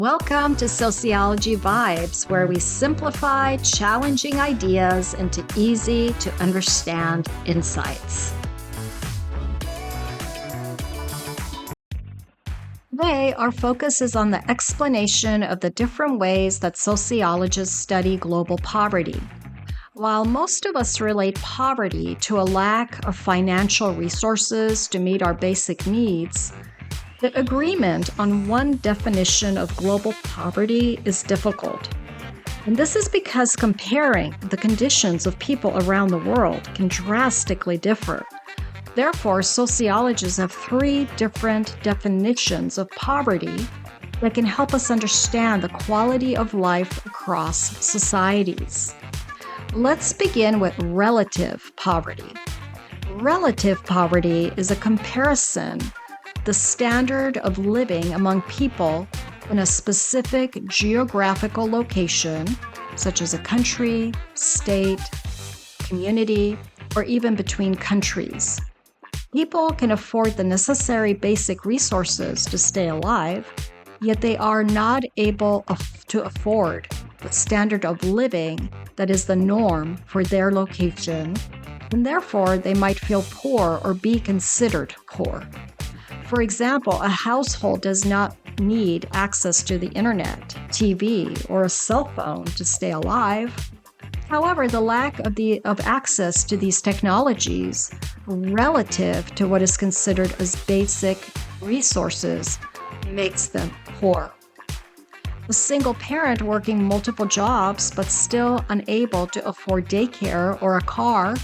Welcome to Sociology Vibes, where we simplify challenging ideas into easy to understand insights. Today, our focus is on the explanation of the different ways that sociologists study global poverty. While most of us relate poverty to a lack of financial resources to meet our basic needs, the agreement on one definition of global poverty is difficult. And this is because comparing the conditions of people around the world can drastically differ. Therefore, sociologists have three different definitions of poverty that can help us understand the quality of life across societies. Let's begin with relative poverty. Relative poverty is a comparison the standard of living among people in a specific geographical location, such as a country, state, community, or even between countries. People can afford the necessary basic resources to stay alive, yet they are not able to afford the standard of living that is the norm for their location, and therefore they might feel poor or be considered poor. For example, a household does not need access to the internet, TV, or a cell phone to stay alive. However, the lack of access to these technologies relative to what is considered as basic resources makes them poor. A single parent working multiple jobs but still unable to afford daycare or a car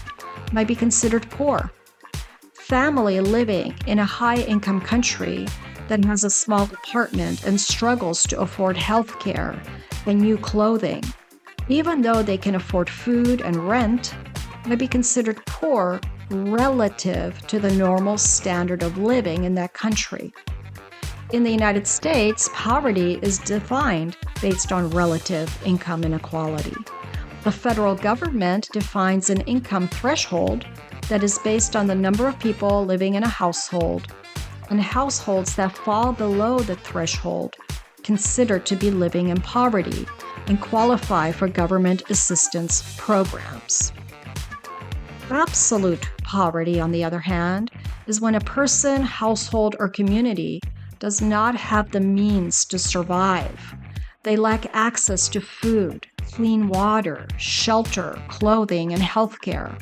might be considered poor. Family living in a high-income country that has a small apartment and struggles to afford health care and new clothing, even though they can afford food and rent, may be considered poor relative to the normal standard of living in that country. In the United States, poverty is defined based on relative income inequality. The federal government defines an income threshold that is based on the number of people living in a household, and households that fall below the threshold considered to be living in poverty and qualify for government assistance programs. Absolute poverty, on the other hand, is when a person, household, or community does not have the means to survive. They lack access to food, clean water, shelter, clothing, and healthcare.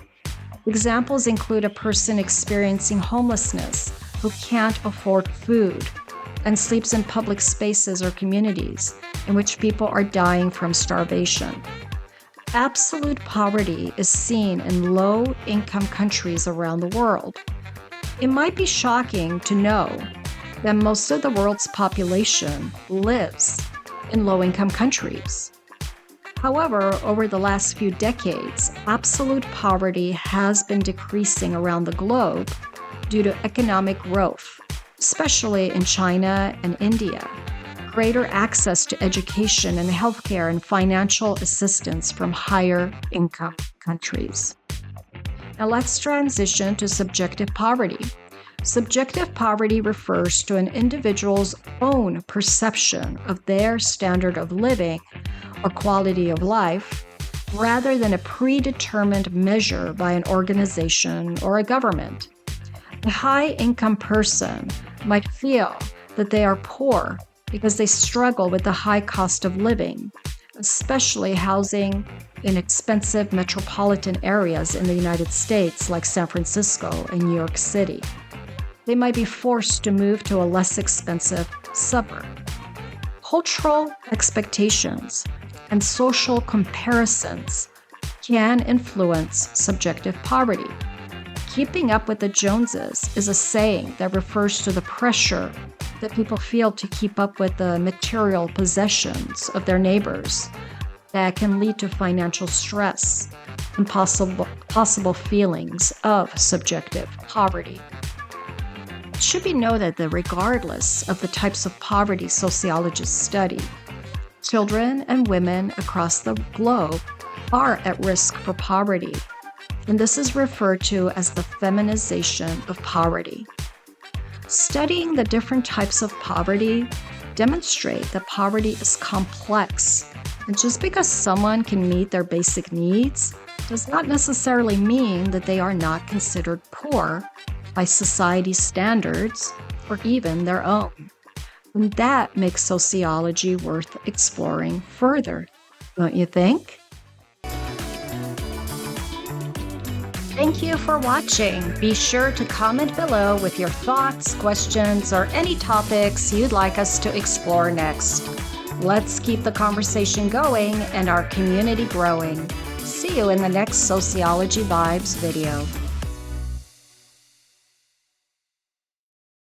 Examples include a person experiencing homelessness who can't afford food and sleeps in public spaces or communities in which people are dying from starvation. Absolute poverty is seen in low-income countries around the world. It might be shocking to know that most of the world's population lives in low-income countries. However, over the last few decades, absolute poverty has been decreasing around the globe due to economic growth, especially in China and India, greater access to education and healthcare and financial assistance from higher income countries. Now let's transition to subjective poverty. Subjective poverty refers to an individual's own perception of their standard of living or quality of life, rather than a predetermined measure by an organization or a government. A high-income person might feel that they are poor because they struggle with the high cost of living, especially housing in expensive metropolitan areas in the United States like San Francisco and New York City. They might be forced to move to a less expensive suburb. Cultural expectations and social comparisons can influence subjective poverty. Keeping up with the Joneses is a saying that refers to the pressure that people feel to keep up with the material possessions of their neighbors that can lead to financial stress and possible feelings of subjective poverty. It should be noted that regardless of the types of poverty sociologists study, children and women across the globe are at risk for poverty, and this is referred to as the feminization of poverty. Studying the different types of poverty demonstrate that poverty is complex. And just because someone can meet their basic needs does not necessarily mean that they are not considered poor by society's standards or even their own. And that makes sociology worth exploring further, don't you think? Thank you for watching. Be sure to comment below with your thoughts, questions, or any topics you'd like us to explore next. Let's keep the conversation going and our community growing. See you in the next Sociology Vibes video.